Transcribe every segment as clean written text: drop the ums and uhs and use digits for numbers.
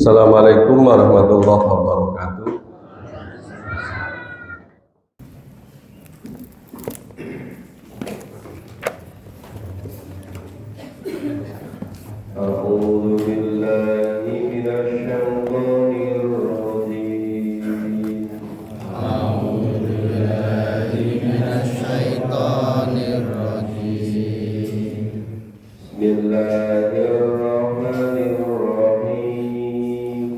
Assalamualaikum warahmatullahi wabarakatuh. A'udzu billahi minasyaitonir rajim. A'udzu billahi minasyaitonir rajim. Bismillahirrahmanirrahim.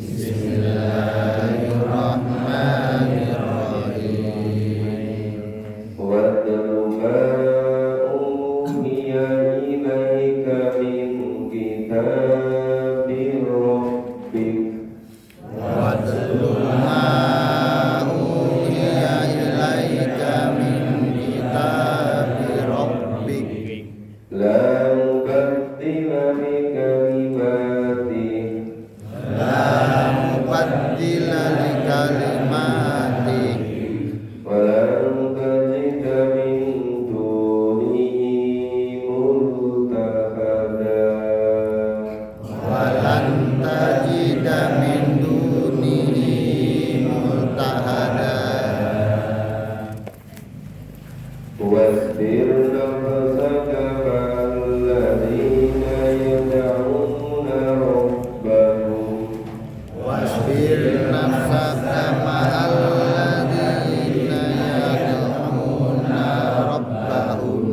Bismillahirrahmanirrahim. Watlu ma uhiya ilaika min kitabi rabbik. Watlu ma uhiya ilaika min kitabi rabbik. La mubaddila li kalimatihi La mubaddila li kalimatih. wa lan tajida min dunihi multahada. Walan tajida min dunihi multahada. Wasbir nafsaka ma'alladzina yad'una rabbahum Wasbir nafsaka ma'al ladzina yad'una rabbahum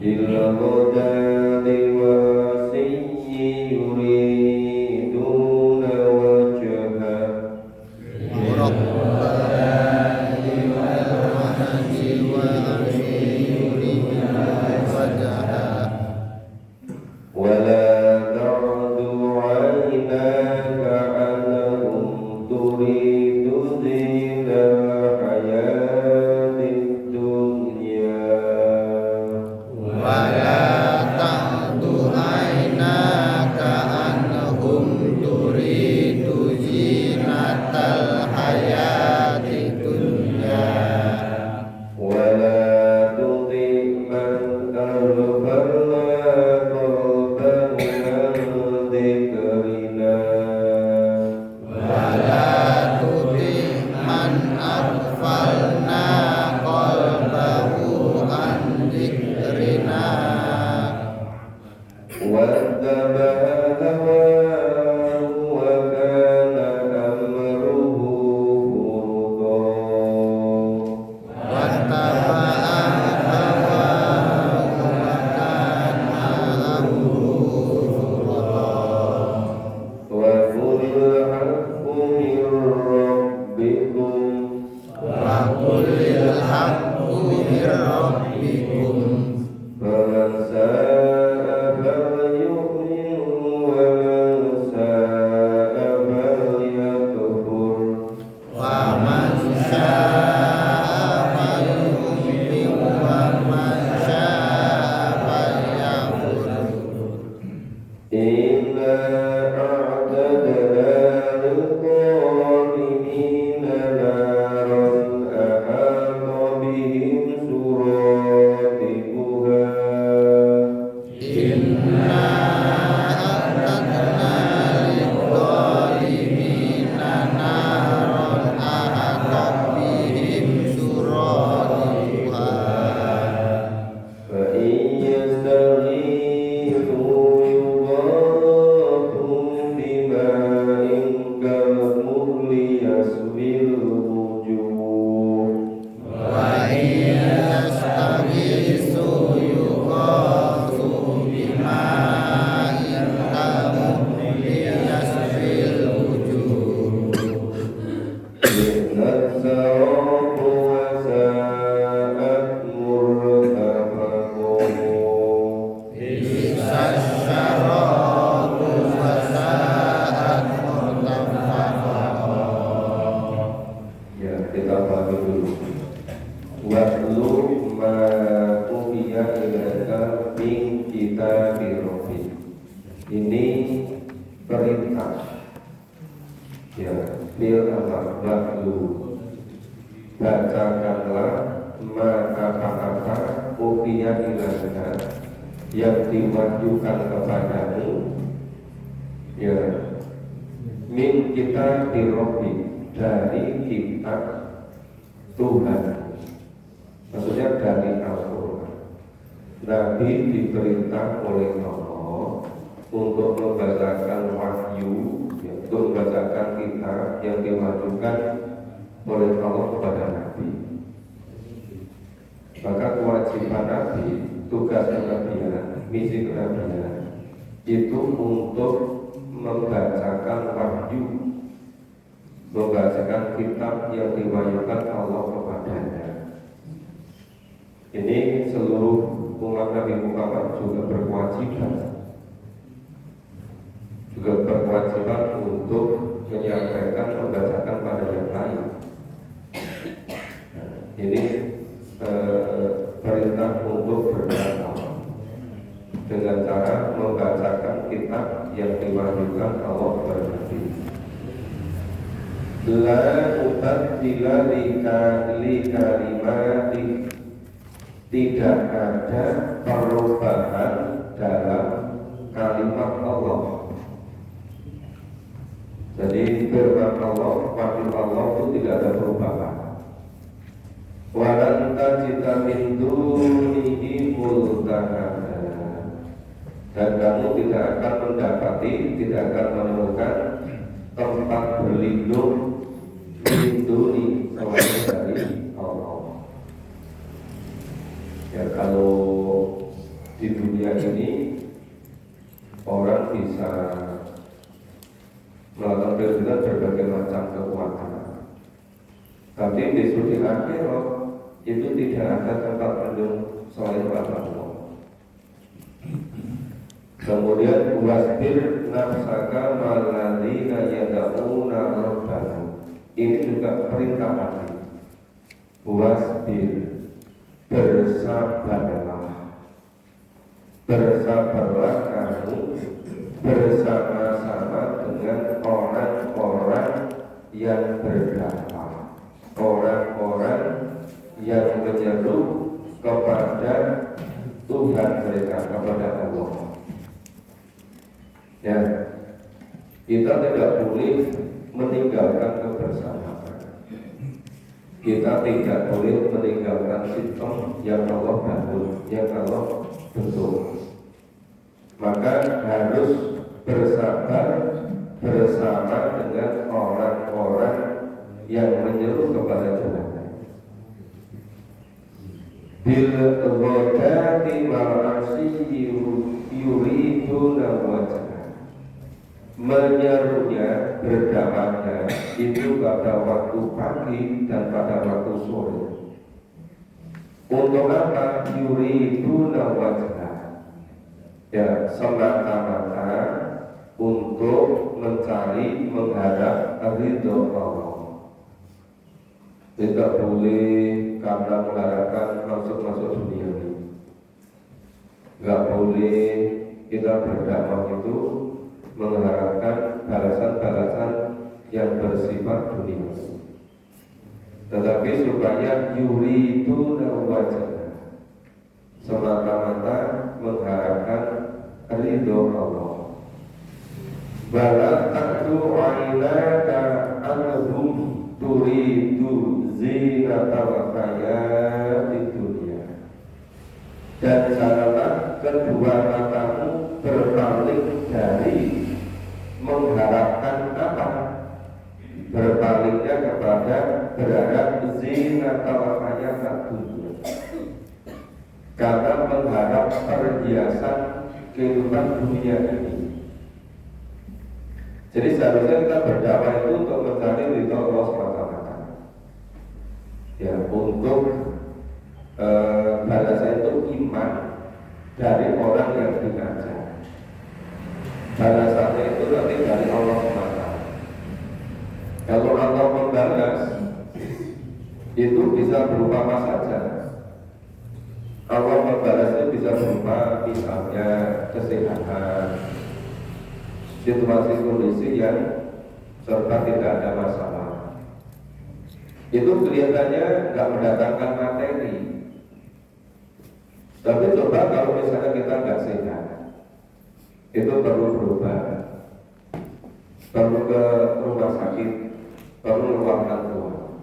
bil ghadati wasiyyi yuriduna wajha Rabbani wal mahji wa asyurina wajha wala ta'du 'ainaka 'anhum turidu zinal hayatid dunya wala ta'du aynaka anhum turidu zinatal hayati dunya wala tuti' man aghfalna qalbahu an dzikrina wala tuti man aghfalna qalbahu an dzikrina wattaba'a hawahu wa kana amruhu furqa wattaba'a hawahu wa kana amruhu furqa wa qulil haqqu min rabbikum wa qulil haqqu mir rabbikum faman sha'a falyu'min wa man sha'a falyakfur faman syaa'a falyu'min wa man syaa'a falyakfur inna a'tadna lil-zalimina naran ahata bihim suradiquha inna a'tadna lidzalimina naron ahata bihim suradiquha fa in yastaghithu yughathu bima'in kalmuhli yasbil wujuh wa yastaghiitsu yughathu bima'in kalmuhli yasfil wujuh bi'sas sarabu wa sa'at murtafaqun Bisas syarabu wa sa'at murtafaqah. ya kita pahami dulu watlu ma uhiya ilaika min kitabi rabbik ini perintah ya fil amar watlu bacakanlah apa-apa uhiya ilaika yang diwahyukan kepadamu ya min kita Rabbi, dari kitab Tuhan, maksudnya dari Al-Quran. Nabi diperintah oleh Allah untuk membacakan wahyu, untuk membacakan kitab yang diwahyukan oleh Allah kepada Nabi. Maka kewajiban Nabi, tugas kenabian, misi kenabian itu untuk membacakan wahyu, membacakan kitab yang diwahyukan Allah kepadanya. Ini seluruh umat Nabi Muhammad juga berkewajiban untuk menyampaikan, membacakan pada yang lain. Ini perintah untuk berdakwah dengan cara membacakan kitab yang diwahyukan Allah kepada Nabi. La mubaddila li kalimati, tidak ada perubahan dalam kalimat Allah. Jadi firman Allah, wahyu Allah itu tidak ada perubahan. Walan tajida min dunihi multahada, dan kamu tidak akan mendapati, tidak akan menemukan tempat berlindung lindungi selain dari Allah. Ya, kalau di dunia ini orang bisa melakukan perbuatan berbagai macam kekuatan, tapi di sudut akhirat itu tidak ada tempat berlindung selain pada Allah. Kemudian wasbir nafsaka malladzina yad'una rabbahum, ini juga perintah Nabi. Wasbir, bersabarlah, bersabarlah kamu bersama-sama dengan orang-orang yang berdakwah, orang-orang yang menyeru kepada Tuhan mereka, kepada Allah. Ya, kita tidak boleh meninggalkan kebersamaan. Kita tidak boleh meninggalkan sistem yang Allah bangun, yang Allah bentuk. Maka harus bersabar bersama dengan orang-orang yang menyeru kepada Tuhan. Bil ghadati wal asyi yuriduna wajha, menyerunya, berdakwahnya itu pada waktu pagi dan pada waktu sore. Untuk apa? Yuriduna wajha, ya, semata-mata untuk mencari, mengharap ridho Allah. Tidak boleh karena mengharapkan masuk dunia ini. Tidak boleh kita berdakwah itu mengharapkan balasan-balasan yang bersifat dunia, tetapi supaya yuridu wajah, semata-mata mengharapkan ridho Allah. Bala ta'du ainaka anhum turidu zinatal hayatid dunya, dan janganlah kedua matamu berpaling dari mengharapkan apa? Berpalingnya kepada berharap zinatal hayatid dunya, karena mengharap perhiasan kehidupan dunia ini. Jadi seharusnya kita berdakwah itu untuk mencari ridho Allah semata-mata. Ya, untuk balasan itu iman dari orang yang diajak. Balasannya itu nanti dari Allah semata. Kalau Allah membalas, itu bisa berupa apa saja. Allah membalasnya bisa berupa misalnya kesehatan, situasi kondisi yang serta tidak ada masalah. Itu kelihatannya nggak mendatangkan materi. Tapi coba kalau misalnya kita nggak sehat, itu perlu berubah. perlu ke rumah sakit, perlu meluangkan uang.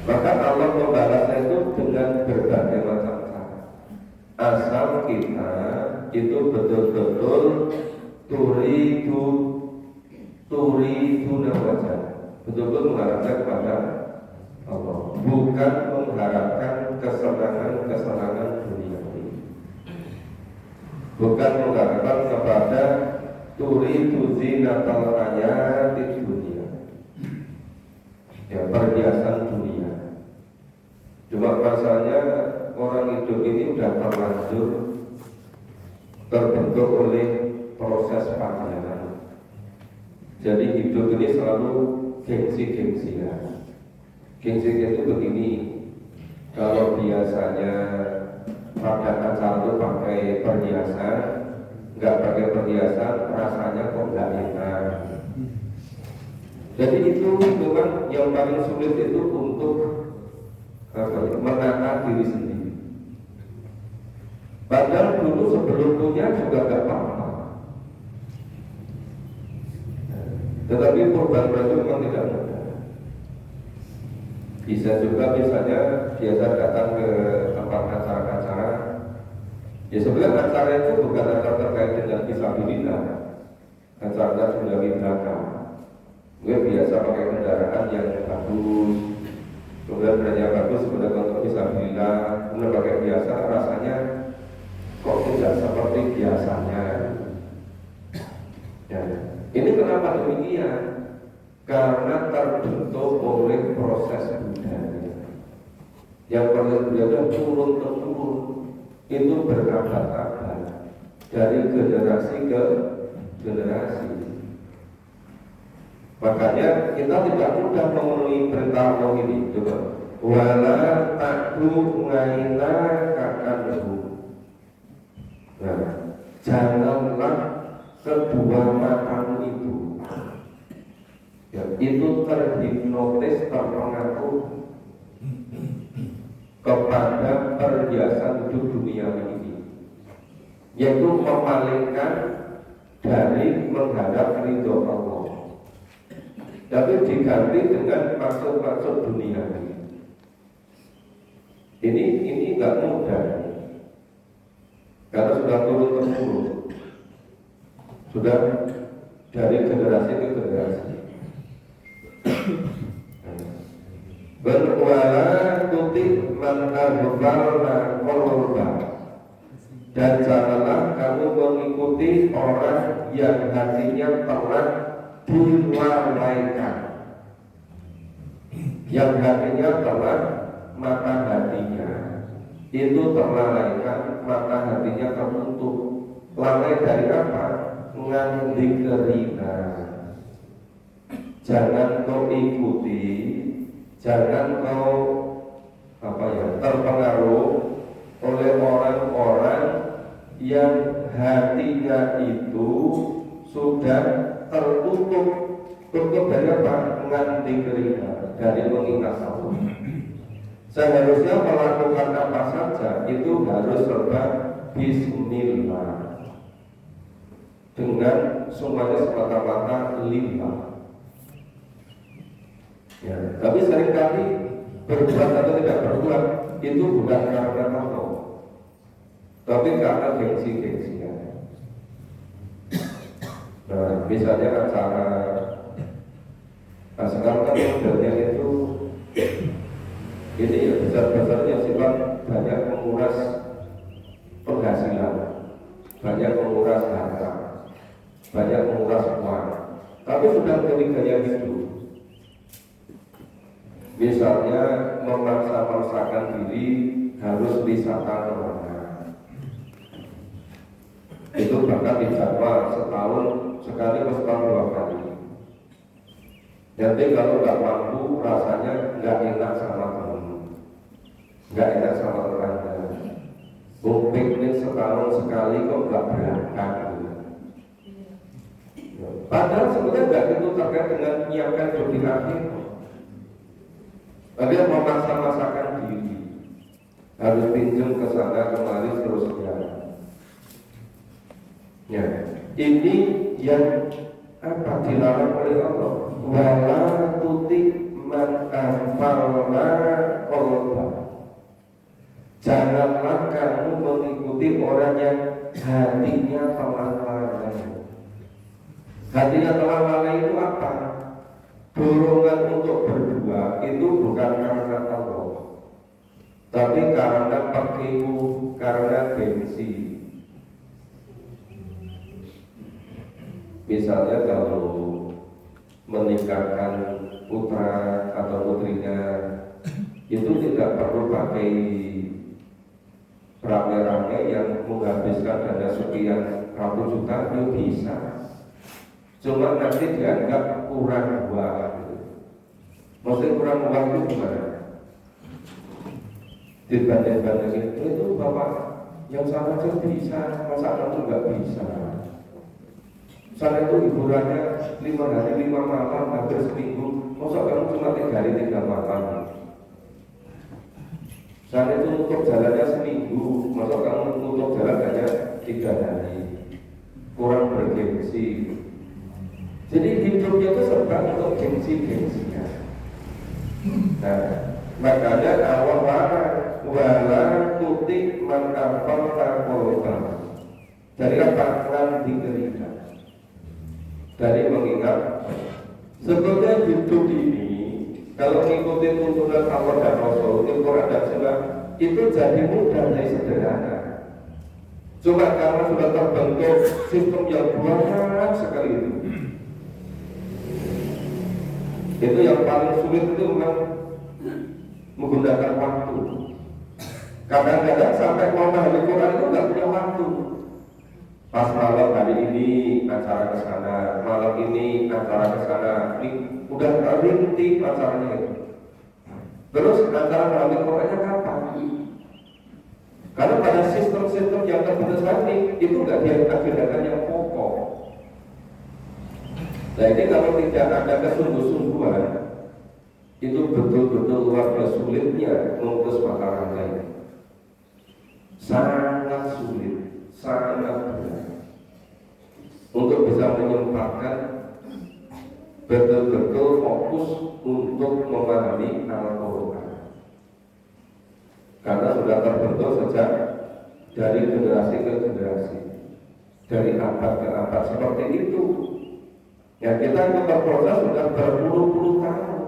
Maka Allah membalasnya itu dengan berbagai macam cara. Asal kita itu betul-betul turidu wajah, betul-betul mengharapkan kepada Allah, bukan mengharapkan kesenangan dunia, bukan mengharapkan kepada turidu zinatal hayatid dunia, ya perhiasan dunia. Cuma masalahnya orang hidup ini sudah terlanjur terbentuk oleh proses pacaran. Jadi hidup ini selalu gengsi-gengsian. Gengsi itu begini, kalau biasanya pada acara itu pakai perhiasan, nggak pakai perhiasan rasanya kok nggak enak. Jadi itu memang yang paling sulit itu untuk menata diri sendiri. Padahal dulu sebelum punya juga nggak apa-apa. Tetapi perubahan itu memang tidak mudah. Bisa juga misalnya biasa datang ke tempat acara-acara. Ya sebenarnya acara itu bukan acara terkait dengan fisabilillah. Acara sudah belakang. Gue biasa pakai kendaraan yang bagus, kemudian brandnya bagus sebenarnya untuk fisabilillah. Kemudian pakai biasa rasanya kok tidak seperti biasanya. Ya. Ini kenapa demikian? Karena terbentuk oleh proses budaya. Yang proses budaya turun temurun itu berabad-abad dari generasi ke generasi. Makanya kita tidak mudah memenuhi perintah Allah ini. Coba, wala takdu ngaina kakanmu. Nah, janganlah kedua matamu itu, ya, itu terhipnotis, terpengaruh kepada perhiasan hidup dunia ini, yaitu memalingkan dari menghadap ridho Allah, tapi diganti dengan maksud-maksud dunia ini. Ini nggak mudah, karena sudah turun temurun. Sudah dari generasi ke generasi. Berwala tutik man aghfalna qalba, dan janganlah kamu mengikuti orang yang hatinya telah dilalaikan, yang hatinya telah mata hatinya itu terlalaikan, mata hatinya tertutup. Lalai dari apa? Ngandikerina. Jangan kau ikuti, jangan kau terpengaruh oleh orang-orang yang hatinya itu sudah tertutup. Tutup dari apa? Ngandikerina, dari mengingat Allah. Seharusnya melakukan apa saja itu harus serba bismillah, dengan semuanya semata-mata lillah. Ya, tapi seringkali berbuat atau tidak berbuat itu bukan karena Allah, tapi karena gengsi-gengsian. Nah, misalnya acara, sekarang kan modelnya itu ini ya besar-besarnya sifat banyak menguras penghasilan, banyak menguras harta, banyak menguras uang, tapi sudah menjadi gaya hidup. Misalnya memaksa-maksakan diri harus wisata kemana, itu bahkan dijadwal setahun sekali atau setahun 2 kali. Nanti kalau nggak mampu rasanya nggak enak sama teman, nggak enak sama tetangga. Piknik setahun sekali kok nggak berangkat. Padahal sebenarnya nggak itu terkait dengan menyiapkan hidup di akhir. Tapi memaksa-maksakan diri, harus pinjam ke sana kemari seterusnya. Ya, ini yang apa dilarang oleh Allah. Wala tuti man aghfalna qalbah. Janganlah kamu mengikuti orang yang hatinya telah lalai. Hatinya telah lalai itu apa? Dorongan untuk berdua itu bukan karena Allah, tapi karena perkiu, karena gengsi. Misalnya kalau menikahkan putra atau putrinya itu tidak perlu pakai rame-rame yang menghabiskan dana sekian ratus juta, itu bisa. Cuma nanti dianggap kurang uang. Maksudnya kurang uang itu gimana? Dibanding-bandingin itu bapak yang sana aja bisa, masa kamu nggak bisa? Sana itu hiburannya 5 hari 5 malam hampir seminggu, masa kamu cuma 3 hari 3 malam? Sana itu untuk jalannya seminggu, masa kamu untuk jalan hanya 3 hari? Kurang bergengsi. Jadi hidupnya itu serba untuk gengsi-gengsinya. Nah, makanya awal wala tutik man aghfalna qalbah. Dari apa? Nanti kerja. Dari mengingat sebetulnya hidup ini kalau mengikuti tuntunan Allah dan Rasul, Al-Quran dan Sunnah itu jadi mudah dan sederhana. Cuma karena sudah terbentuk sistem yang berat sekali itu yang paling sulit itu memang menggunakan waktu. Kadang-kadang sampai memahami Quran itu nggak punya waktu. Pas malam hari ini acara ke sana, malam ini acara ke sana, ini udah rintik acaranya itu. Terus acara mengambil Qurannya kapan? Karena pada sistem-sistem yang terbentuk saat ini itu nggak diagendakan yang pokok. Nah ini kalau tidak ada kesungguh-sungguhan, itu betul-betul luar biasa sulitnya memutus mata rantai. Sangat sulit, sangat berat untuk bisa menyempatkan betul-betul fokus untuk memahami Al-Quran. Karena sudah terbentuk sejak dari generasi ke generasi, dari abad ke abad seperti itu. Ya kita ikut berproses sudah berpuluh-puluh tahun.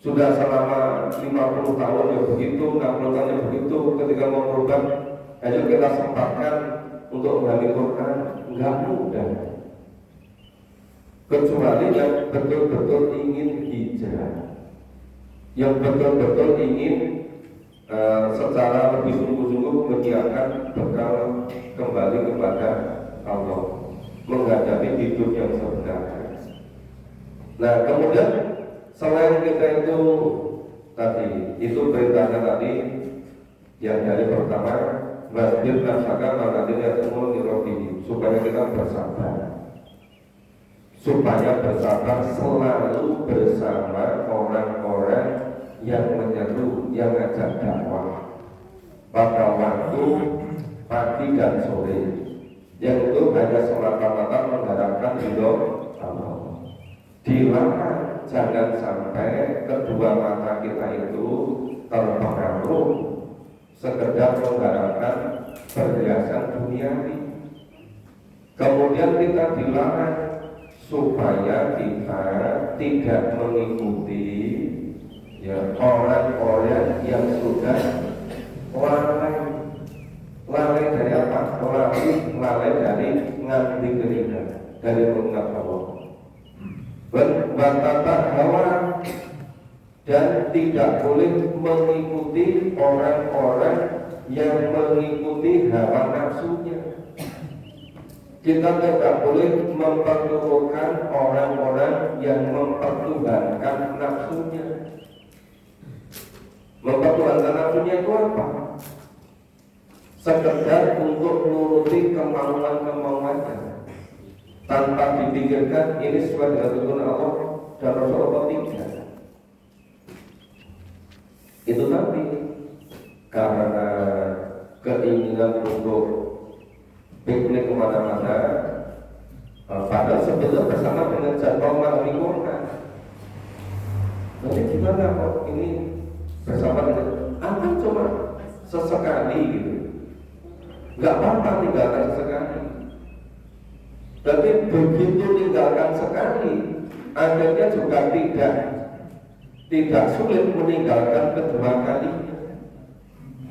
Sudah selama 50 tahun ya begitu, 60 tahun ya begitu. Ketika mau berubah, ayo kita sempatkan untuk memahami Quran. Enggak mudah. Kecuali yang betul-betul ingin hijrah, yang betul-betul ingin secara lebih sungguh-sungguh menyiapkan bekal kembali kepada Allah, menghadapi hidup yang sebenarnya. Nah kemudian selain kita itu tadi, itu perintahnya tadi yang dari pertama wasbir nafsaka ma'alladhina yad'una rabbihim, supaya kita bersabar, supaya bersabar selalu bersama orang-orang yang menyeru, yang ngajak dakwah pada waktu pagi dan sore, yang itu hanya semata-mata mengharapkan ridho Allah. Dilarang jangan sampai kedua mata kita itu terpengaruh sekedar mengharapkan perhiasan duniawi. Kemudian kita dilarang supaya kita tidak mengikuti ya orang-orang yang sudah lalai dari apa? Lalai dari ngerti gerina, dari mengenal Allah. Berbatata hawa, dan tidak boleh mengikuti orang-orang yang mengikuti hawa nafsunya. Kita tidak boleh mempertuhankan orang-orang yang mempertuhankan nafsunya. Mempertuhankan nafsunya itu apa? Sekedar untuk menuruti kemauan-kemauannya, tanpa dipikirkan ini sesuai dengan tuntunan Allah dan Rasulullah tidak. Itu tadi karena keinginan untuk piknik kemana-mana, Padahal sebetulnya bersama dengan jadwal memahami Quran. Nanti gimana kok ini bersama dengan akan cuma sesekali gitu. Nggak apa-apa tinggalkan sesekali. Tapi begitu tinggalkan sekali, akhirnya juga tidak sulit meninggalkan kedua kalinya.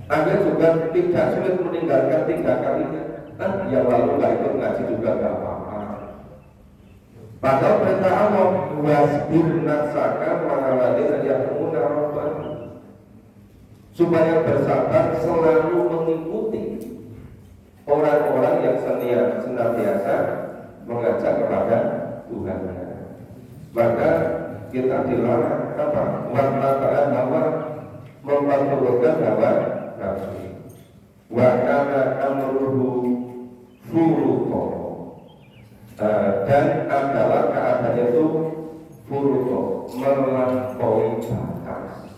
Akhirnya juga tidak sulit meninggalkan tiga kalinya. Kan yang lalu nggak ikut ngaji juga nggak apa-apa. Padahal perintah Allah wasbir nafsaka ma'aladina ya'muna rabbana, supaya bersabar selalu mengikuti orang-orang yang senantiasa mengajak kepada Tuhannya. Maka kita dilarang apa? Wattaba'an hawa, memperturutkan hawa nafsu. Wa kana amruhu furuqa, dan adalah keadaannya itu furuqa, melampaui batas.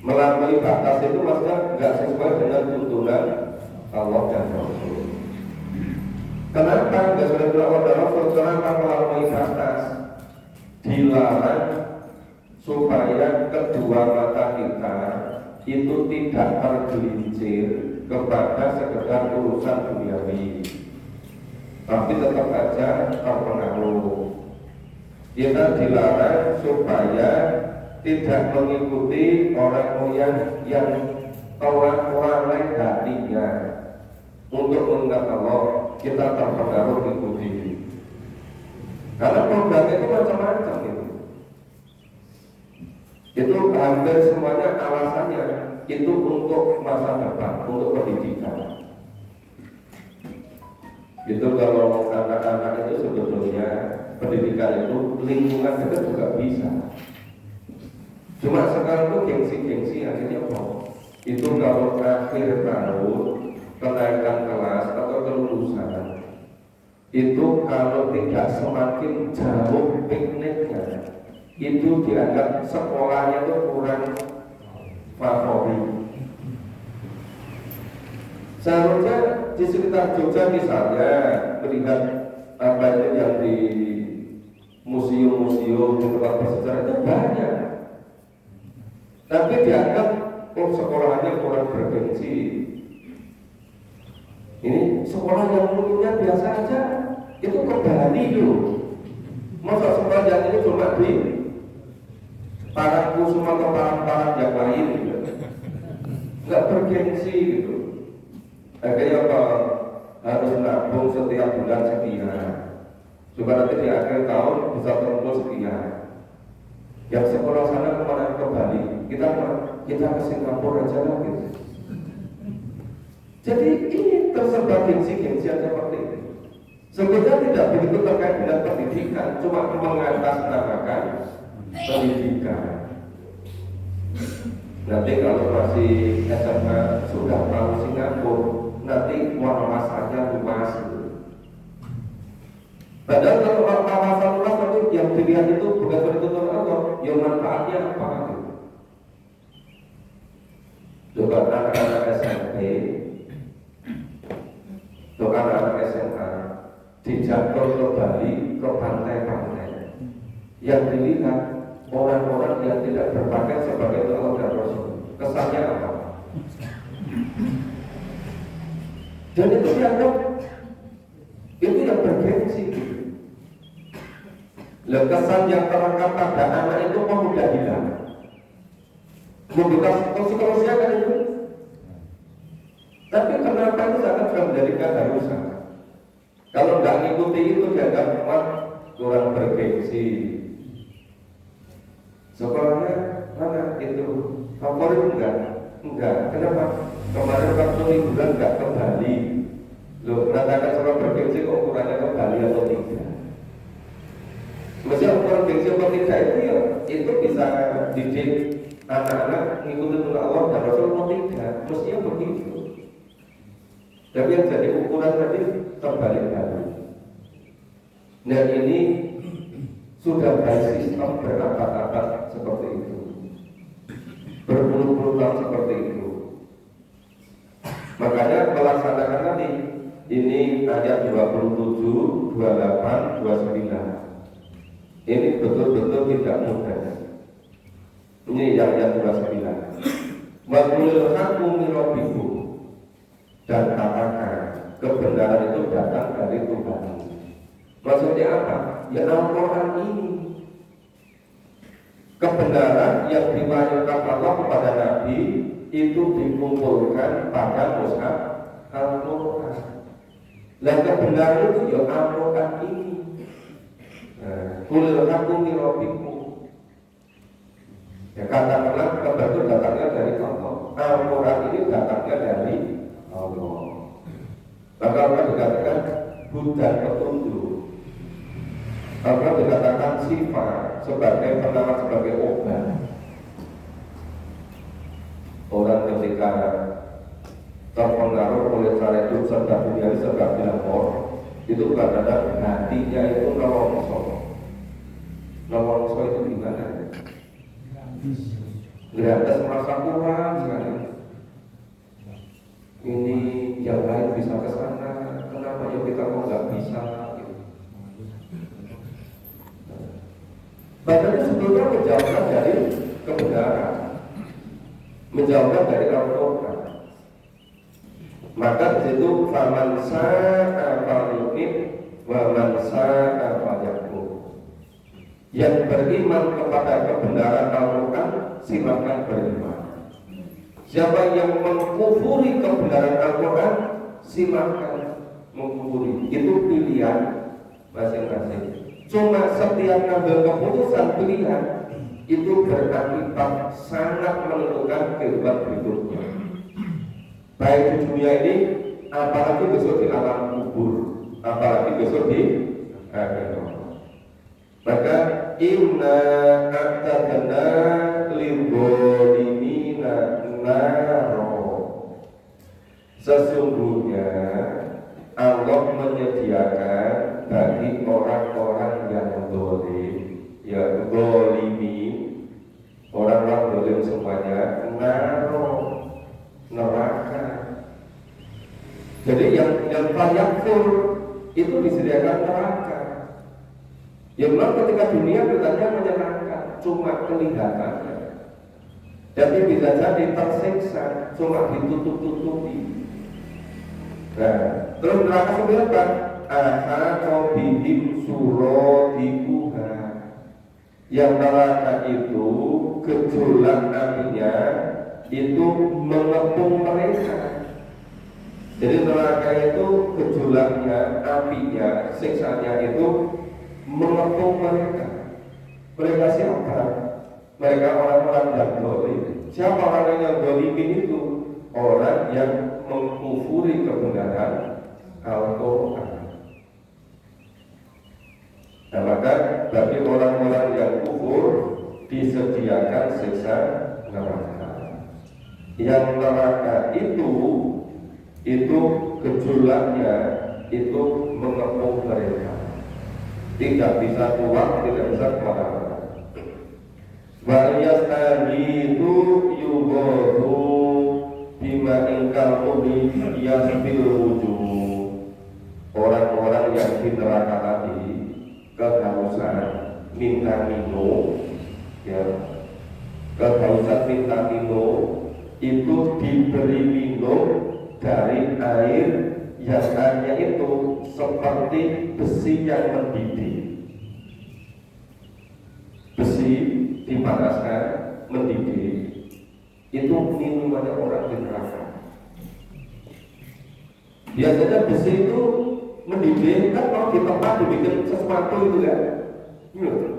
Melampaui batas itu maksudnya nggak sesuai dengan tuntunan Allah dan Rasul. Kenapa nggak sesuai dengan Allah dan Rasul? Kenapa melampaui batas? Dilarang supaya kedua mata kita itu tidak tergelincir kepada sekedar urusan duniawi, tapi tetap aja terpengaruh. Kita dilarang supaya tidak mengikuti orang-orang yang telah lalai hatinya untuk mengingat Allah. Kita terpengaruh ikuti, karena programnya itu macam-macam gitu. Itu hampir semuanya alasannya itu untuk masa depan, untuk pendidikan. Itu kalau anak-anak itu sebetulnya pendidikan itu lingkungan dekat juga bisa. Cuma sekarang itu gengsi-gengsi akhirnya kok. Itu kalau akhir tahun kenaikan kelas atau kelulusan, itu kalau tidak semakin jauh pikniknya, itu dianggap sekolahnya itu kurang favorit. Seharusnya di sekitar Jogja misalnya melihat apa itu yang di museum-museum, di tempat bersejarah itu banyak, tapi dianggap sekolahnya kurang bergengsi. Ini sekolah yang umumnya biasa aja, itu kembali loh. Masa sekolah yang ini cuma di Parangkusumo atau parang-parang yang lain gitu, nggak bergengsi gitu. Kayak apa harus nabung setiap bulan sekian, supaya nanti di akhir tahun bisa terkumpul sekian. Yang sekolah sana kemana? Ke Bali. Kita ke Singapura aja lah gitu. Jadi ini tersebar gengsi-gengsi seperti ini. Sebenarnya tidak begitu terkait dengan pendidikan, cuma mengatasnamakan pendidikan. Nanti kalau masih SMA sudah tahu Singapura, nanti wawasannya luas. Padahal kalau wawasan luas nanti yang dilihat itu bukan betul-betul Allah, yang manfaatnya apa? Coba anak-anak SMP, coba anak-anak SMA dijangkau ke Bali, ke pantai-pantai, yang dilihat orang-orang yang tidak berpakaian sebagai Allah dan Rasul, kesannya apa? Dan itu dianggap itu yang bergengsi. Kesan yang terangkat pada anak itu mudah hilang. Mobilitas psikologi kan itu. Tapi kenapa itu sangat juga menjadi keharusan? Kalau nggak ngikuti itu dianggap kurang bergengsi. Sekolahnya mana itu favorit enggak. Kenapa? Kemarin waktu liburan enggak ke Bali. Loh, mengatakan sekolah bergengsi kok ukurannya ke Bali atau tidak? Maksudnya ukuran gengsi atau tidak itu ya, itu bisa didik anak-anak ngikutin Allah dan Rasul atau tidak? Mestinya begitu. Tapi yang jadi ukuran tadi terbalik-balik. Dan ini sudah bersistem berabad-abad seperti itu, berpuluh-puluh tahun seperti itu. Makanya melaksanakan tadi Ini ayat 27, 28, 29. Ini betul-betul tidak mudah. Ini yang ayat 29. Wa qulil haqqu min rabbikum, dan katakan kebenaran itu datang dari Tuhan. Maksudnya apa? Ya Al-Quran ini, kebenaran yang diwahyukan Allah kepada Nabi itu dikumpulkan pada mushaf Al-Quran. Dan kebenaran itu ya Al-Quran ini. Qul haqqu min rabbikum. Ya katakanlah kabar itu datangnya dari Allah. Al-Quran ini datangnya dari Allah. Maka Allah dikatakan hudan petunjuk. Allah dikatakan sifat sebagai penawar, sebagai obat. Orang ketika terpengaruh oleh cara itu serta dunia serta dilapor, itu kadang-kadang hatinya itu nelongso. Nelongso itu gimana? Gratis merasa kurang sekali. Ini yang lain bisa ke sana, kenapa ya kita kok nggak bisa? Padahal sebelumnya menjauhkan dari kebenaran, menjauhkan dari Al-Quran. Maka di situ faman sa'a falyu'min wa man sa'a falyakfur. Yang beriman kepada kebenaran Al-Quran silakan beriman. Siapa yang mengkufuri kebenaran Al-Quran silakan mengkufuri. Itu pilihan masing-masing. Cuma setiap ngambil keputusan pilihan itu berakibat sangat menentukan kehidupan berikutnya. Baik di dunia ini, apalagi besok di alam kubur, apalagi besok di akhirat. Maka inna a'tadna lidzalimina naro. Sesungguhnya Allah menyediakan bagi orang-orang yang zalim, ya zalimin, orang-orang zalim semuanya, naro, neraka. Jadi yang fayakfur itu disediakan neraka. Ya memang ketika dunia kelihatannya menyenangkan, cuma kelihatannya. Jadi bisa jadi tersiksa, cuma ditutup-tutupi. Nah, terus neraka seperti apa? Ahata bihim suradikuha. Yang neraka itu gejolak apinya itu mengepung mereka. Jadi neraka itu gejolaknya, apinya, siksanya itu mengepung mereka. Mereka siapa? Mereka orang-orang yang zalim. Siapa orang yang zalimin itu? Orang yang mengkufuri kebenaran Al-Quran. Nah, maka bagi orang-orang yang kufur disediakan siksa neraka. Yang neraka itu gejolaknya itu mengepung mereka. Tidak bisa keluar, tidak bisa kemana-mana. Itu yughathu bima ingkal mudi yasbil wujud. Orang-orang yang di neraka tadi kehausan minta minum, ya, kehausan minta minum itu diberi minum dari air yang hanya itu seperti besi yang mendidih. Besi dipanaskan mendidih, itu minumannya orang di neraka. Biasanya besi itu mendidih kan kalau di tempat dibikin sesuatu itu kan.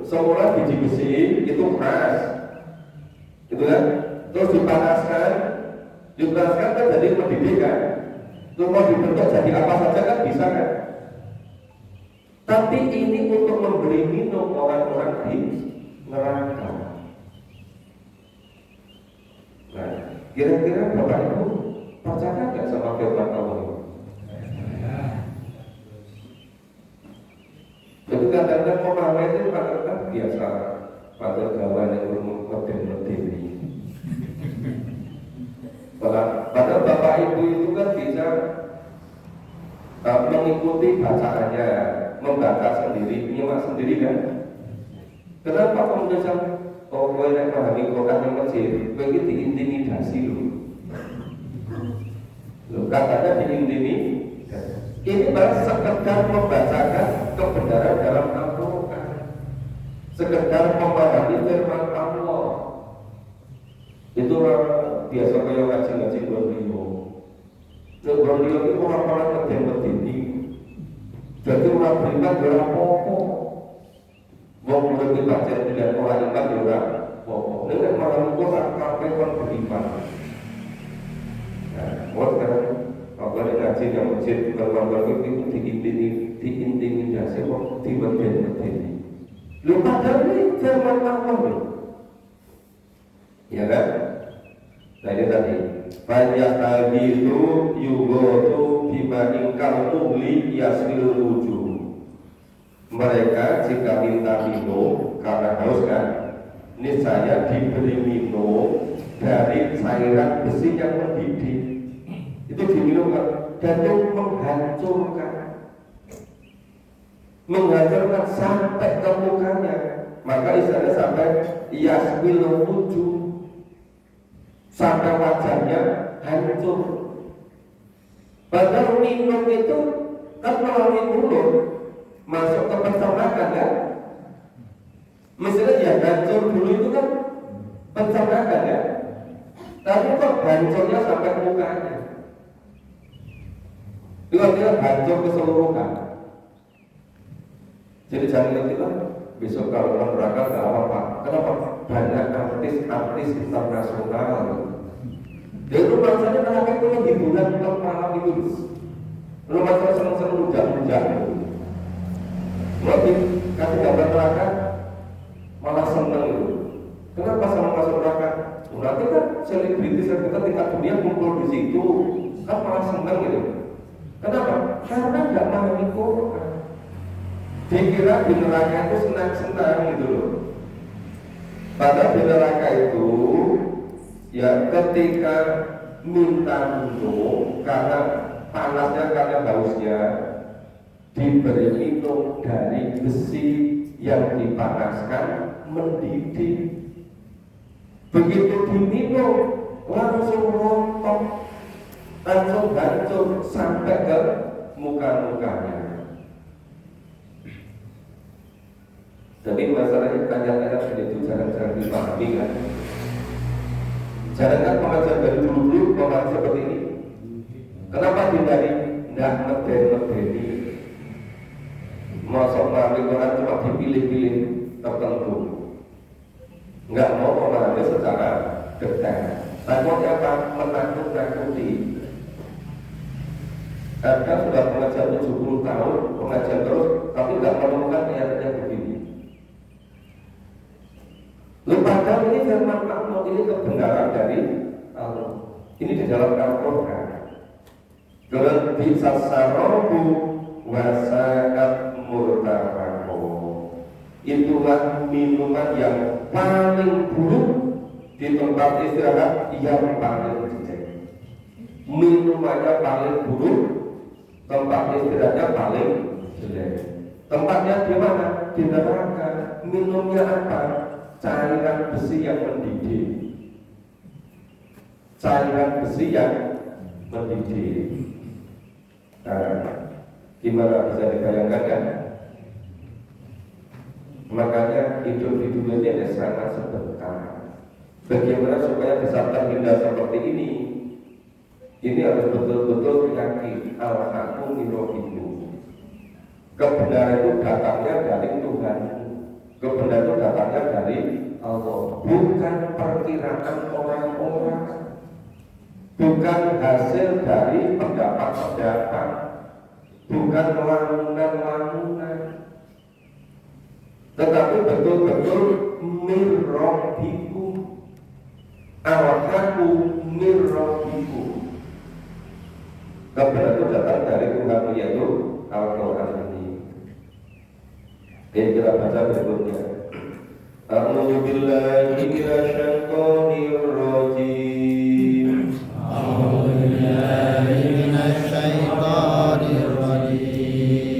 Semula biji besi itu keras, gitu kan. Terus dipanaskan kan jadi mendidih kan. Terus mau dibentuk jadi apa saja kan bisa kan. Tapi ini untuk memberi minum orang-orang di neraka. Nah, kira-kira Bapak Ibu percaya nggak sama firman Allah? Jadi kadang-kadang pemahaman itu kadang-kadang biasa pada gawan yang belum ngerti-ngerti. Padahal Bapak Ibu itu kan bisa bacaannya, membaca sendiri, nyimak sendiri kan? Kenapa kamu bilang, oh kowe nek pahami Quran yang kecil, kowe iki diintimidasi lho. Loh, katanya diintimidasi. Ini baru sekedar membacakan kebenaran dalam Al-Quran, sekedar memahami firman Allah. Itu orang biasa kayak ngaji-ngaji Borneo. Borneo itu orang-orang ngedeng-ngedeni. Jadi orang beriman ora apa-apa. Wong murid dibaca tidak orang iman ora apa-apa. Nek malah Quran kabeh kon beriman. Nah, buat sekarang apa ngaji yang masjid berkorban itu diintimidasi kok diweden-wedeni. Lu padahal ini firman Allah. Ya kan? Nah ini tadi Fajatabidu yugotu bima ingkar tuhli yasmil wujuh. Mereka jika minta minum karena haus kan, niscaya diberi minum dari cairan besi yang mendidih. Itu diminum kan, dan itu menghancurkan sampai ke mukanya. Maka istilahnya sampai yasmil wujuh, sampai wajahnya hancur. Padahal minum itu kan melalui mulut masuk ke pencernaan kan. Misalnya ya hancur dulu itu kan pencernaan ya, tapi kok hancurnya sampai mukanya. Itu artinya hancur keseluruhan. Jadi jangan kita besok kalau neraka gak apa-apa. Kenapa? Banyak artis-artis internasional. Dia itu rasanya neraka itu hiburan untuk malam itu. Lu masalah seneng-seneng rujak-rujak. Lebih kasih gambar neraka malah seneng itu. Kenapa seneng masuk neraka? Nanti kan selebritis kita tingkat dunia kumpul di situ, kan malah seneng gitu. Kenapa? Karena nggak memahami Quran. Dikira di neraka itu senang-senang gitu loh. Padahal di neraka itu ya ketika minta minum karena panasnya, karena hausnya, diberi minum dari besi yang dipanaskan mendidih. Begitu diminum langsung rontok, langsung hancur sampai ke muka-mukanya. Tapi masalahnya ayat-ayat itu jarang-jarang dipahami kan. Jarang kan pengajar dari dulu pengajar seperti ini. Kenapa dihindari? Tidak ngeden-ngedeni. Masuk memahami Quran cuma dipilih-pilih tertentu. Enggak mau memahami secara detail. Takutnya apa? Menakut-nakuti. Karena sudah pengajar 70 tahun, pengajar terus, tapi nggak menemukan ayat-ayat begini. Padahal ini firman Allah, ini kebenaran dari Allah. Ini di dalam Al-Quran. Kalau bisa sarobu wasaat murtafako, itulah minuman yang paling buruk di tempat istirahat yang paling jelek. Minumannya paling buruk, tempat istirahatnya paling jelek. Tempatnya di mana? Di neraka. Minumnya apa? Cairan besi yang mendidih. Cairan besi yang mendidih. Nah, gimana bisa dibayangkan kan? Makanya hidup di dunia ini ada sangat sebentar. Bagaimana supaya bisa terhindar seperti ini? Ini harus betul-betul yakin al-haqqu min rabbikum. Kebenaran itu datangnya dari Tuhan. Kebenaran itu datangnya dari Allah, bukan perkiraan orang-orang, bukan hasil dari pendapat-pendapat, bukan lamunan-lamunan, tetapi betul-betul mir rabbikum, al-haqqu mir rabbikum. Kebenaran itu datang dari Tuhan, yaitu Al-Quran ini. Yang kita baca berikutnya. A'udzu billahi minasyaitonir rajim. A'udzu billahi minasyaitonir rajim.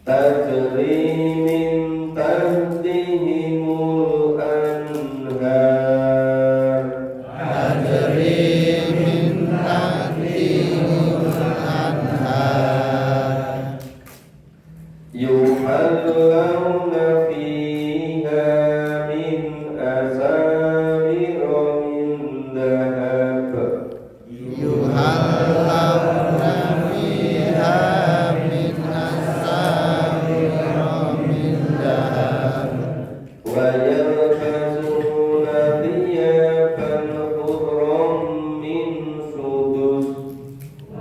tajri min tahtihimul anhar tajri min tahtihimul anhar yuhallawna fiha min asawira min dhahab yuhallawna fiha min asawira min dhahab wa yalbasuna thiyaban khudran min sudus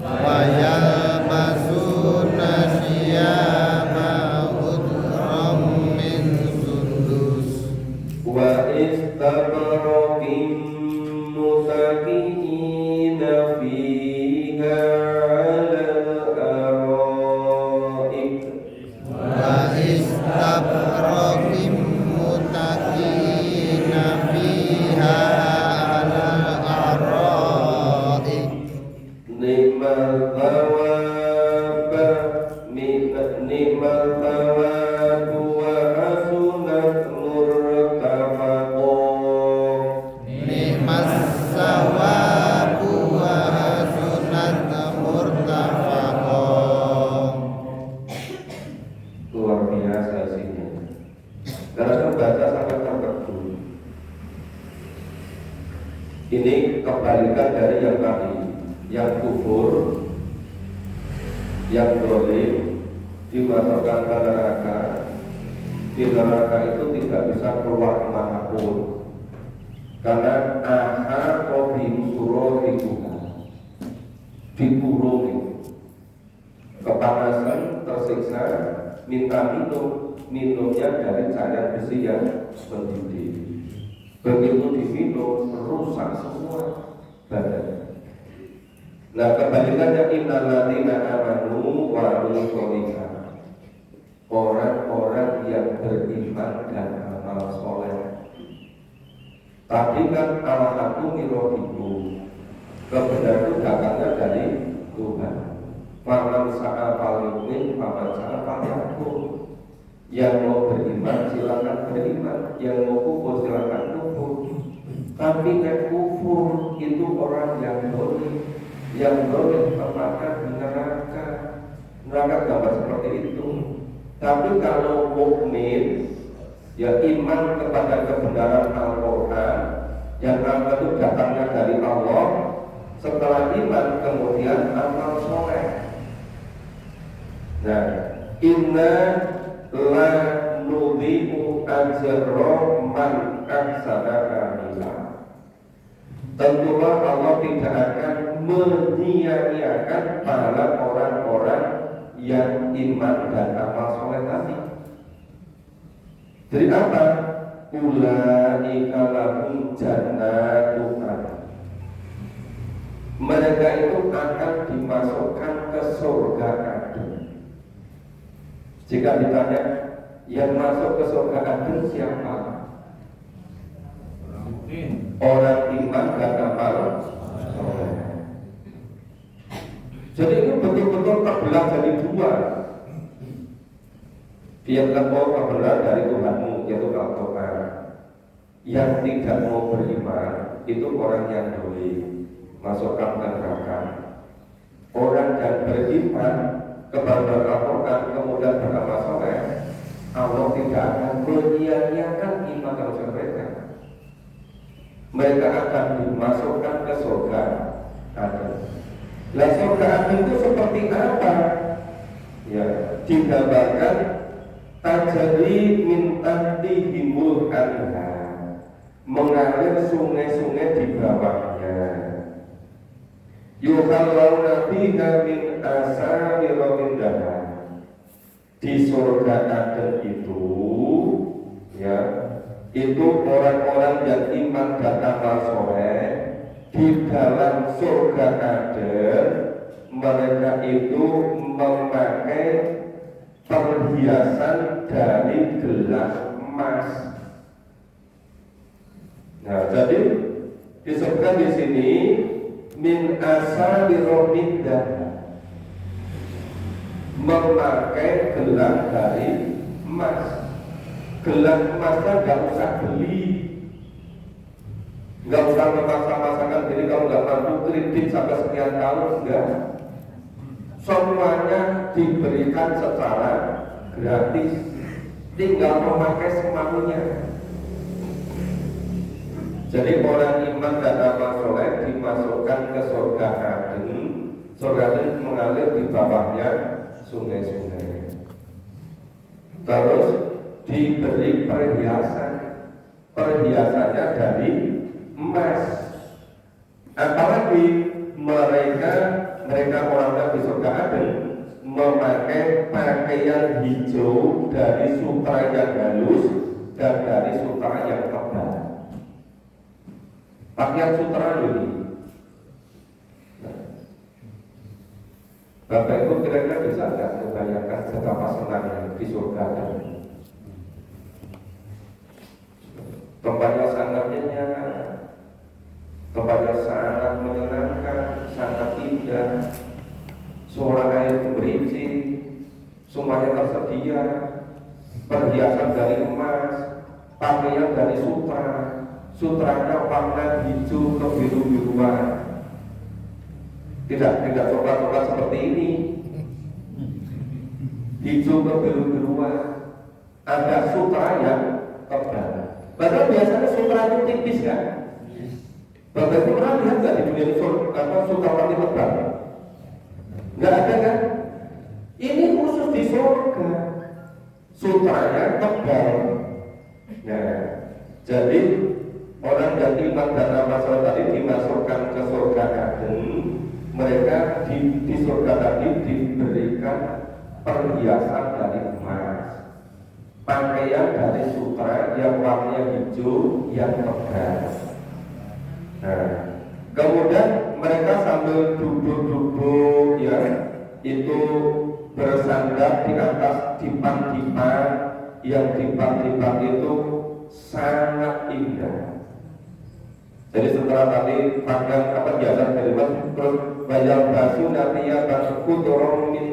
wa yalbasuna thiyaba khudran min sundus wa istabraqin mutaki'ina fiha 'alal araik wa istabraqim muttaqina fiha 'alal araik ni'mal thawab ni'mal thawab wa hasunat murtafaqa ni'mas sawabu wa hasunat murtafaqa luar biasa isinya. Karena baca sampai tertegun. Ini kebalikan dari yang tadi, yang kufur, yang dolim, dimasukkan ke neraka. Di neraka itu tidak bisa keluar kemanapun, karena ahaqobim surorikum, dikurung, kepanasan, tersiksa, minta minumnya dari cairan besi yang mendidih. Begitu diminum merusak semua badan. Nah, kebalikannya innalladzina amanu wa amilus sholihat, orang-orang yang beriman dan amal soleh. Tadi kan al-haqqu min rabbikum, kebenaran itu datangnya dari Tuhan. Faman sa'a falyu'min, faman sa'a falyakfur. Yang mau beriman silakan beriman, yang mau kufur silakan kufur. Tapi yang kufur itu orang yang dolim, tempatnya di neraka. Neraka gambar seperti itu. Tapi kalau mukmin, ya iman kepada kebenaran Al-Quran, yang itu datangnya dari Allah. Setelah iman kemudian amal soleh. Nah, inna la nudhi'u ajra man ahsana amila. Tentulah Allah tidak akan menyia-nyiakan pahala orang-orang yang iman dan amal soleh tadi. Jadi apa? Ulaika lahum jannatun adn. Mereka itu akan dimasukkan ke surga adn. Jika ditanya yang masuk ke surga adn siapa? Orang iman dan amal soleh. Jadi ini betul-betul terbelah jadi dua. Biarlah kau benar dari Tuhanmu, yaitu Al-Quran. Yang tidak mau beriman itu orang yang dolim, masukkan ke neraka. Orang yang beriman kepada Al-Quran kemudian beramal soleh, Allah tidak akan menyia-nyiakan iman mereka. Mereka akan dimasukkan ke surga adn. Lah surga adn itu seperti apa? Ya, digambarkan tajri min tahtihimul anhar, mengalir sungai-sungai di bawahnya. Yuhallawna fiha min asawira min dhahab. Di surga adn itu, ya, itu orang-orang yang iman dan amal soleh. Di dalam surga adn mereka itu memakai perhiasan dari gelas emas. Nah, jadi disebutkan di sini min asawira min dhahab, memakai gelang dari emas. Gelang emasnya nggak usah beli, nggak usah memaksa-maksakan diri kalau nggak mampu kredit sampai sekian tahun, enggak. Semuanya diberikan secara gratis, tinggal memakai semaunya. Jadi orang iman dan amal soleh dimasukkan ke surga Aden. Surga Aden mengalir di bawahnya sungai-sungai. Terus diberi perhiasan, perhiasannya dari emas. Apalagi mereka orangnya di surga Aden memakai pakaian hijau dari sutra yang halus dan dari sutra yang tebal. Pakaian sutra ini, Bapak Ibu kira-kira bisa nggak membayangkan betapa senangnya di surga Aden? Tempatnya sangat nyenyak, tempatnya sangat menyenangkan, sangat indah. Suara air berincin, semuanya tersedia, perhiasan dari emas, pakaian dari sutra, sutranya warna hijau kebiru-biruan. Tidak coklat-coklat seperti ini, hijau kebiru-biruan. Ada sutra yang tebal. Padahal biasanya sutra itu tipis kan? Bapak Ibu pernah lihat nggak di dunia ini sutra warna tebal? Nggak ada kan? Ini khusus di surga, sutranya tebal. Nah, jadi orang yang iman dan amal soleh tadi dimasukkan ke surga Aden. Mereka di surga tadi diberikan perhiasan dari emas, pakaian dari sutra yang warnanya hijau yang tebal. Nah, kemudian mereka sambil duduk-duduk ya, itu bersandar di atas dipan-dipan, yang dipan-dipan itu sangat indah. Jadi setelah tadi makan biasa dari mas, terus bayar basu nanti ya basuku dorong min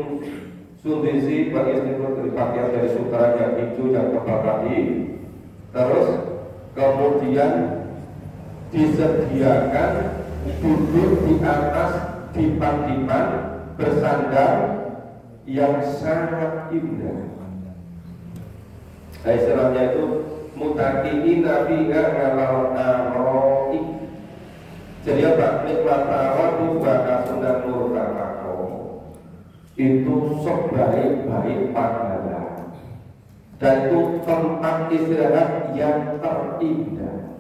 sundisi bagi istimewa dari pakaian dari sutra yang hijau yang tebal tadi. Terus kemudian disediakan duduk di atas dipan-dipan bersandar yang sangat indah. Istilahnya itu mutaqiina fiha alal aroi. Jadi apa? Nikmat rawatu wa kasunan murtaqo. Itu sebaik-baik pahala. Dan itu tempat istirahat yang terindah.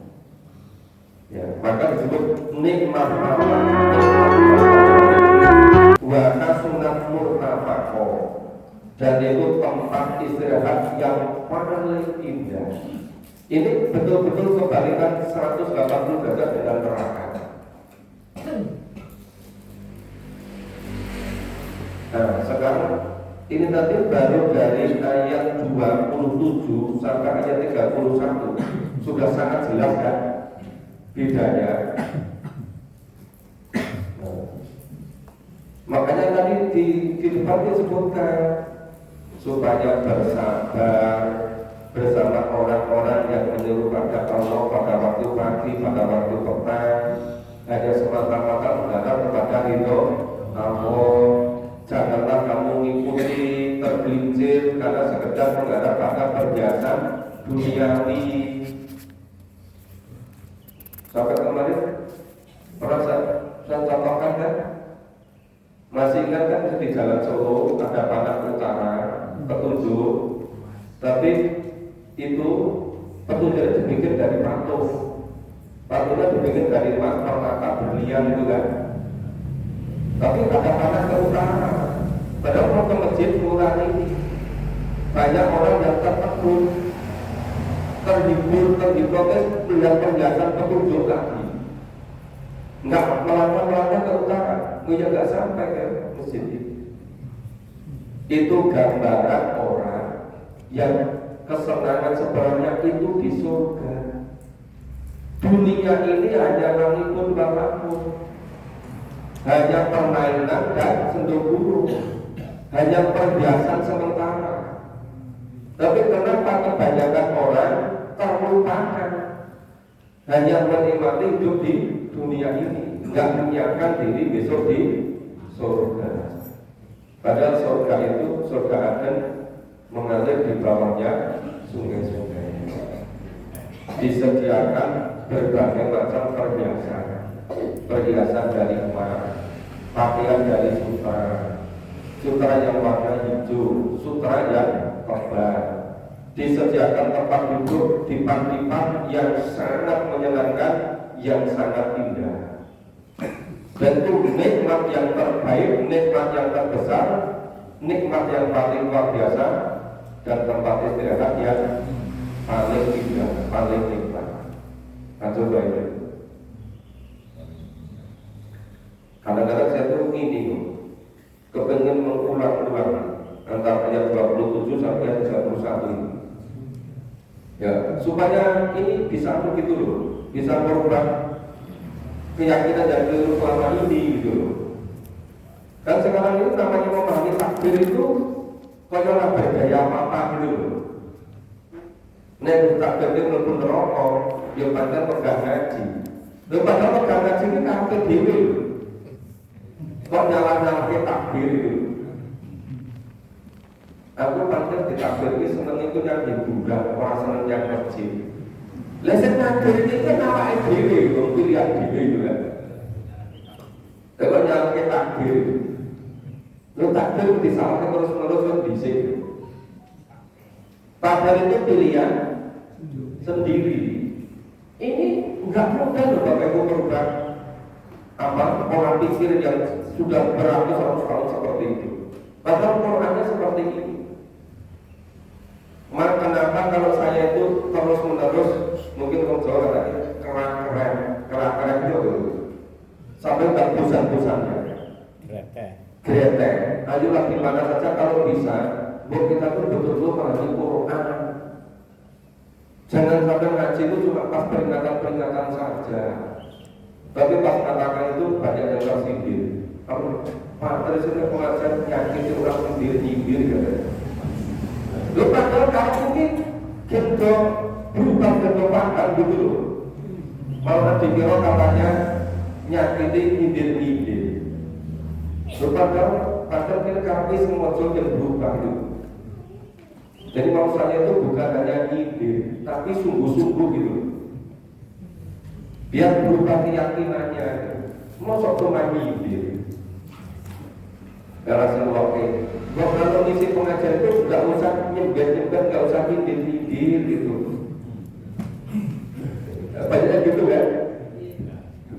Ya, maka disebut nikmat wa kasunan murtaqo. Dan itu tempat istirahat yang paling indah. Ini betul-betul kebalikan 180 derajat dengan neraka. Nah, sekarang ini tadi baru dari ayat 27 sampai ayat 31 sudah sangat jelas kan bedanya. Nah, makanya tadi di depan disebutkan supaya bersabar bersama orang-orang yang menyerupakan Allah pada waktu pagi, pada waktu petang, hanya semata-mata menghadap kepada ridho Allah. Janganlah kamu mengikuti tergelincir karena sekedar menghadap pada perhiasan duniawi. Sampai kemarin pernah saya contohkan kan? Masih ingat kan di Jalan Solo ada panah utara petunjuk, tapi itu petunjuknya dibikin dari patung, patungnya dibikin dari emas, permata, berlian itu kan. Tapi ada panah ke utara. Padahal mau ke masjid murah ini banyak orang yang tertegun, terhibur, terhipnotis melihat penjelasan petunjuk lagi. Nggak melangkah ke utara, nggak sampai ke masjid itu. Itu gambaran orang yang kesenangan sebenarnya itu di surga. Dunia ini hanya mengikut bapakmu, hanya permainan dan sendok burung. hanya perhiasan sementara. Tapi kenapa kebanyakan orang terlupakan, hanya menikmati hidup di dunia ini, nggak menyiapkan diri besok di surga. Padahal surga itu, surga akan mengalir di bawahnya sungai-sungai. Disediakan berbagai macam perhiasan, perhiasan dari emas, pakaian dari sutra yang warna hijau, sutra yang tebal. Disediakan tempat duduk di dipan yang sangat menyenangkan, yang sangat indah. Dan itu nikmat yang terbaik, nikmat yang terbesar, nikmat yang paling luar biasa, dan tempat istirahat yang paling indah, paling nikmat. Nah, coba ini. Kadang-kadang saya tuh ini kepengen mengulang-ulang antara ayat 27 sampai ayat 31 ini. Ya, supaya ini bisa begitu loh, bisa merubah keyakinan dan keliru selama ini gitu loh. Dan sekarang ini namanya memahami takdir itu kayak bergaya apa gitu loh. Nek takdir itu lebih neraka, ya padahal pegang ngaji. Padahal pegang ngaji ini kafir dewe loh. Kok nyala-nyala takdir itu? Aku pantas di takdir ini seneng itu yang dibuka, orang seneng yang kecil. Lesson takdir ini kan nama dewe, pilihan dewe juga. Kalau nyala takdir, lu takdir disalahkan terus-menerus kan bisa. Padahal itu pilihan sendiri. Ini enggak mudah loh Bapak Ibu merubah pola pikir yang sudah beratus-ratus tahun seperti itu. Padahal Qurannya seperti ini. Maka kenapa kalau saya itu terus-menerus mungkin orang Jawa keren itu sampai tak bosan-bosannya. Gretek. Ayolah gimana saja kalau bisa, buat kita tuh betul-betul mengaji Quran. Jangan sampai ngaji itu cuma pas peringatan-peringatan saja. Tapi pas katakan itu banyak yang tersindir. Kalau Pak Trisnya pengajar nyakitin orang sindir-nyindir katanya. Lu padahal kamu ini kita berubah ke pangkat gitu loh. Malah dikira katanya nyakitin nyindir-nyindir. Lu padahal kita kami semua yang berubah itu. Jadi maksudnya itu bukan hanya nyindir, tapi sungguh-sungguh gitu. Biar berubah keyakinannya. Masa cuma nyindir. Karena semua kalau ngisi pengajian itu nggak usah nyembet-nyembet, nggak usah nyindir-nyindir gitu. Banyak gitu kan?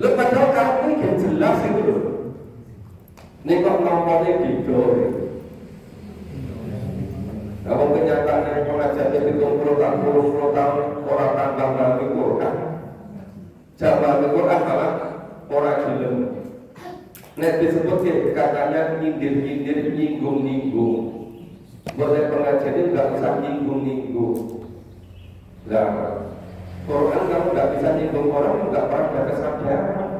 Lu padahal kamu ini yang jelas itu loh. Ini kok nomornya gitu. Kalau kenyataannya pengajian itu 30 tahun orang tambah di Quran. Jawaban Quran malah orang film. Nek disebut katanya nyindir-nyindir, nyinggung-nyinggung. Boleh pengajian itu nggak usah nyinggung-nyinggung. Nah, Quran kamu nggak bisa nyinggung orang, nggak pernah ada kesadaran.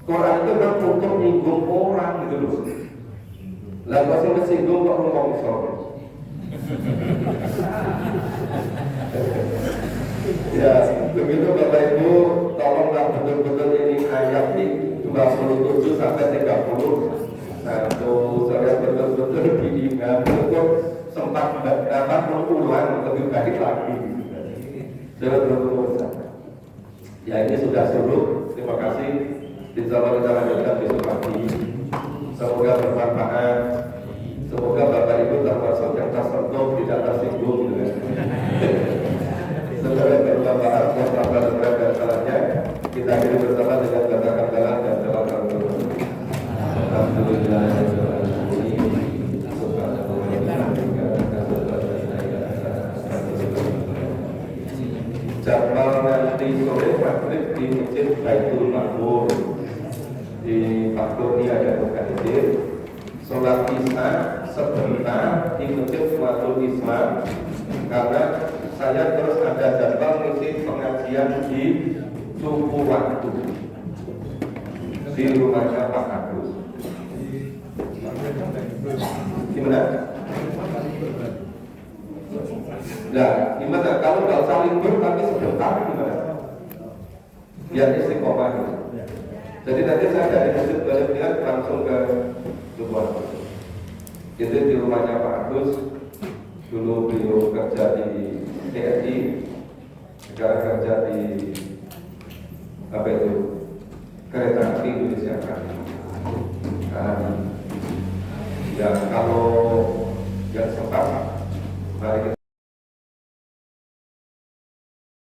Quran itu kan untuk nyinggung orang gitu loh. Lah kok sing kesinggung kok ngomong. Ya, begitu Bapak Ibu, tolonglah betul-betul ini ayat ini 27 sampai 30. Nah, tuh saya betul-betul diingat untuk sempat dapat mengulang lebih baik lagi. Betul-betul. Ya ini sudah surut. Terima kasih. Insyaallah kita lanjutkan besok pagi. Semoga bermanfaat. Semoga Bapak Ibu termasuk yang tersentuh, tidak tersinggung. Semoga bermanfaat yang sabar dan salahnya. Kita hidup bersama dengan kata-kata dan jalan Alhamdulillah. Jadwal nanti sore maghrib di Masjid Baitul Ma'mur di Faktori ada organisir. Sholat Isya sebentar di Masjid Fatul Islam karena saya terus ada jadwal ngisi pengajian di suku waktu di rumahnya Pak Agus. Gimana? Nah, gimana kalau nggak usah libur tapi sebentar gimana? Biar istiqomah gitu. Jadi nanti saya dari Masjid Balik Lihat langsung ke Tubuhan. Itu di rumahnya Pak Agus. Dulu beliau kerja di TNI, sekarang kerja di apa itu, Kereta Api Indonesia kan.